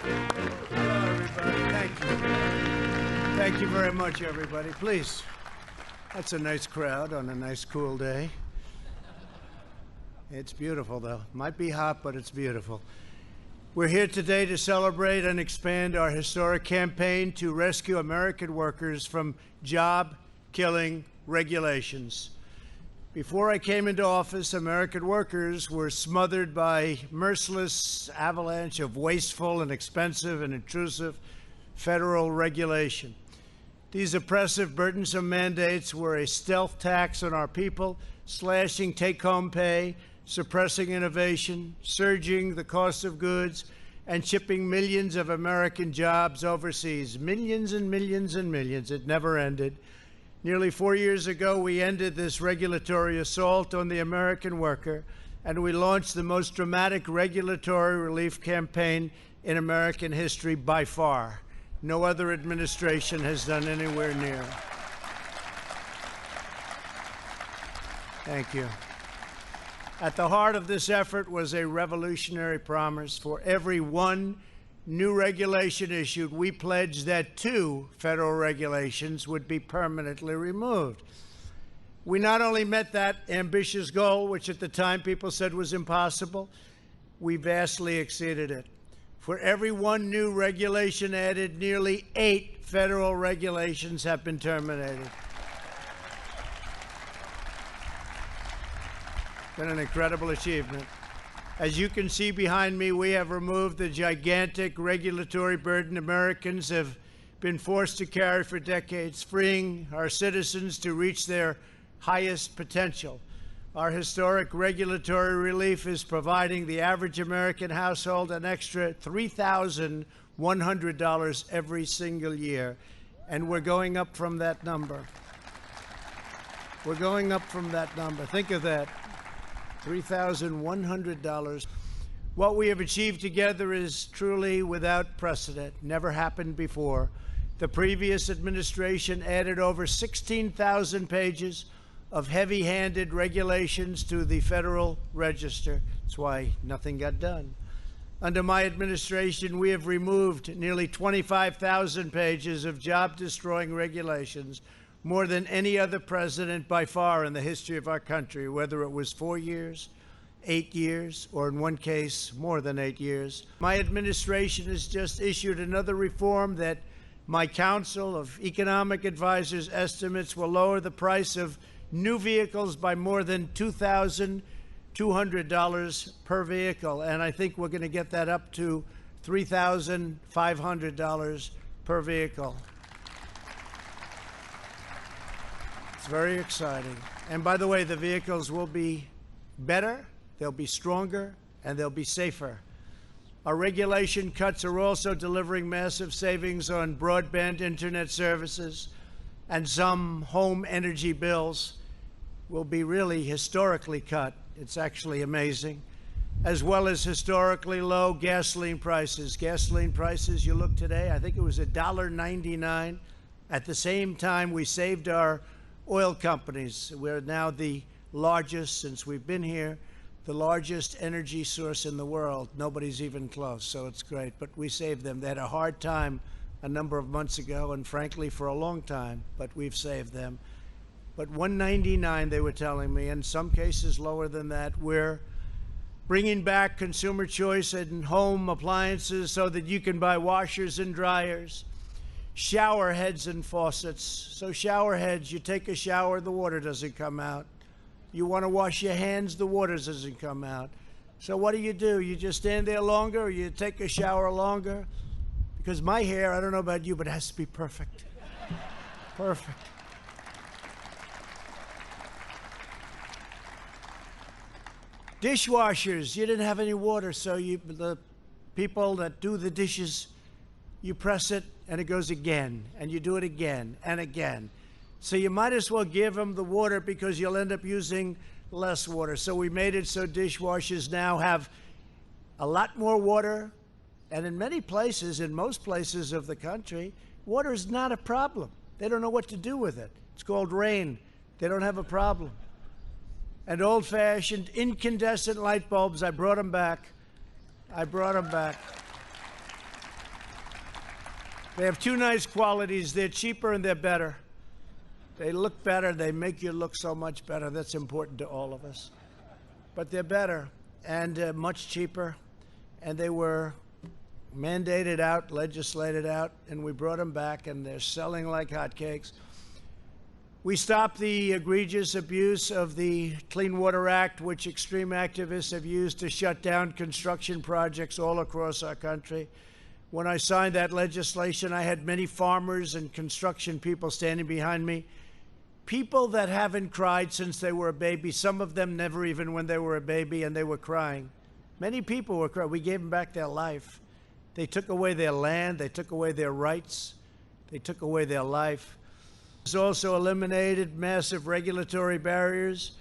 Hello, everybody. Thank you. Thank you very much, everybody. Please. That's a nice crowd on a nice, cool day. It's beautiful, though. Might be hot, but it's beautiful. We're here today to celebrate and expand our historic campaign to rescue American workers from job-killing regulations. Before I came into office, American workers were smothered by merciless avalanche of wasteful and expensive and intrusive federal regulation. These oppressive, burdensome mandates were a stealth tax on our people, slashing take-home pay, suppressing innovation, surging the cost of goods, and shipping millions of American jobs overseas. Millions and millions and millions. It never ended. Nearly 4 years ago, we ended this regulatory assault on the American worker, and we launched the most dramatic regulatory relief campaign in American history by far. No other administration has done anywhere near. Thank you. At the heart of this effort was a revolutionary promise. For every one new regulation issued, we pledged that 2 federal regulations would be permanently removed. We not only met that ambitious goal, which at the time people said was impossible, we vastly exceeded it. For every one new regulation added, nearly 8 federal regulations have been terminated. Been an incredible achievement. As you can see behind me, we have removed the gigantic regulatory burden Americans have been forced to carry for decades, freeing our citizens to reach their highest potential. Our historic regulatory relief is providing the average American household an extra $3,100 every single year, and we're going up from that number. We're going up from that number. Think of that. $3,100. What we have achieved together is truly without precedent, never happened before. The previous administration added over 16,000 pages of heavy-handed regulations to the Federal Register. That's why nothing got done. Under my administration, we have removed nearly 25,000 pages of job-destroying regulations, more than any other president by far in the history of our country, whether it was 4 years, 8 years, or in one case, more than 8 years. My administration has just issued another reform that my Council of Economic Advisors estimates will lower the price of new vehicles by more than $2,200 per vehicle, and I think we're going to get that up to $3,500 per vehicle. It's very exciting. And by the way, the vehicles will be better, they'll be stronger, and they'll be safer. Our regulation cuts are also delivering massive savings on broadband internet services, and some home energy bills will be really historically cut. It's actually amazing. As well as historically low gasoline prices. Gasoline prices, you look today, I think it was $1.99. At the same time, we saved our oil companies. We're now the largest, since we've been here, the largest energy source in the world. Nobody's even close, so it's great. But we saved them. They had a hard time a number of months ago, and frankly, for a long time, but we've saved them. But $1.99, they were telling me, in some cases lower than that. We're bringing back consumer choice in home appliances so that you can buy washers and dryers, shower heads and faucets. So shower heads, you take a shower, the water doesn't come out. You want to wash your hands, the water doesn't come out. So what do? You just stand there longer, or you take a shower longer? Because my hair, I don't know about you, but it has to be perfect. Perfect. Dishwashers, you didn't have any water, so the people that do the dishes, you press it, and it goes again, and you do it again and again. So you might as well give them the water because you'll end up using less water. So we made it so dishwashers now have a lot more water, and in many places, in most places of the country, water is not a problem. They don't know what to do with it. It's called rain. They don't have a problem. And old-fashioned incandescent light bulbs, I brought them back. I brought them back. They have two nice qualities. They're cheaper and they're better. They look better. They make you look so much better. That's important to all of us. But they're better and much cheaper. And they were mandated out, legislated out, and we brought them back, and they're selling like hotcakes. We stopped the egregious abuse of the Clean Water Act, which extreme activists have used to shut down construction projects all across our country. When I signed that legislation, I had many farmers and construction people standing behind me, people that haven't cried since they were a baby, some of them never even when they were a baby, and they were crying. Many people were crying. We gave them back their life. They took away their land. They took away their rights. They took away their life. It's also eliminated massive regulatory barriers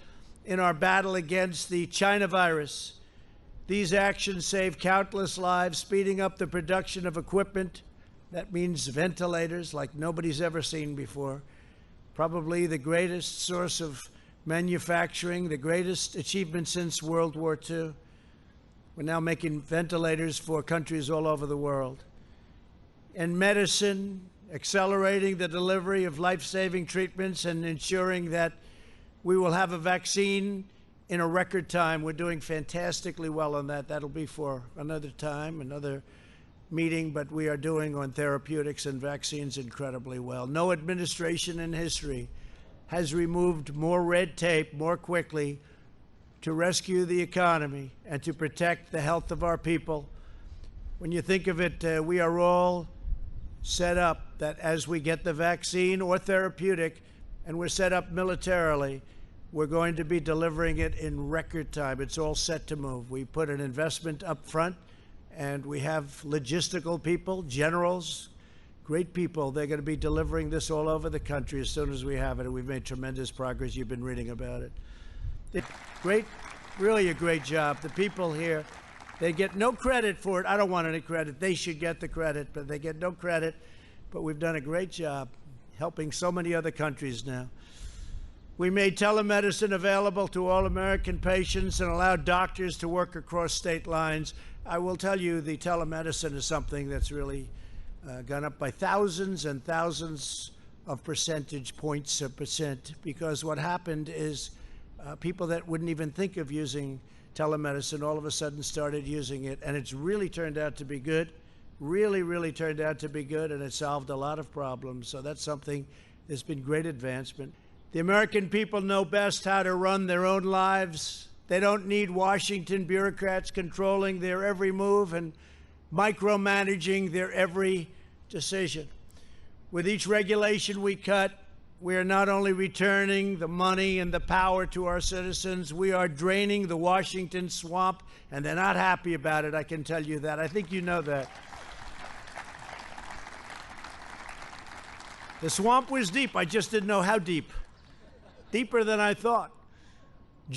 in our battle against the China virus. These actions save countless lives, speeding up the production of equipment. That means ventilators like nobody's ever seen before. Probably the greatest source of manufacturing, the greatest achievement since World War II. We're now making ventilators for countries all over the world. In medicine, accelerating the delivery of life-saving treatments and ensuring that we will have a vaccine in a record time. We're doing fantastically well on that. That'll be for another time, another meeting, but we are doing on therapeutics and vaccines incredibly well. No administration in history has removed more red tape more quickly to rescue the economy and to protect the health of our people. When you think of it, we are all set up that as we get the vaccine or therapeutic, and we're set up militarily, we're going to be delivering it in record time. It's all set to move. We put an investment up front, and we have logistical people, generals, great people. They're going to be delivering this all over the country as soon as we have it, and we've made tremendous progress. You've been reading about it. Great, really a great job. The people here, they get no credit for it. I don't want any credit. They should get the credit, but they get no credit. But we've done a great job helping so many other countries now. We made telemedicine available to all American patients and allowed doctors to work across state lines. I will tell you, the telemedicine is something that's really gone up by thousands and thousands of percentage points of percent, because what happened is people that wouldn't even think of using telemedicine all of a sudden started using it, and it's really turned out to be good, really turned out to be good, and it solved a lot of problems. So that's something that's been great advancement. The American people know best how to run their own lives. They don't need Washington bureaucrats controlling their every move and micromanaging their every decision. With each regulation we cut, we are not only returning the money and the power to our citizens, we are draining the Washington swamp, and they're not happy about it, I can tell you that. I think you know that. The swamp was deep. I just didn't know how deep. Deeper than I thought.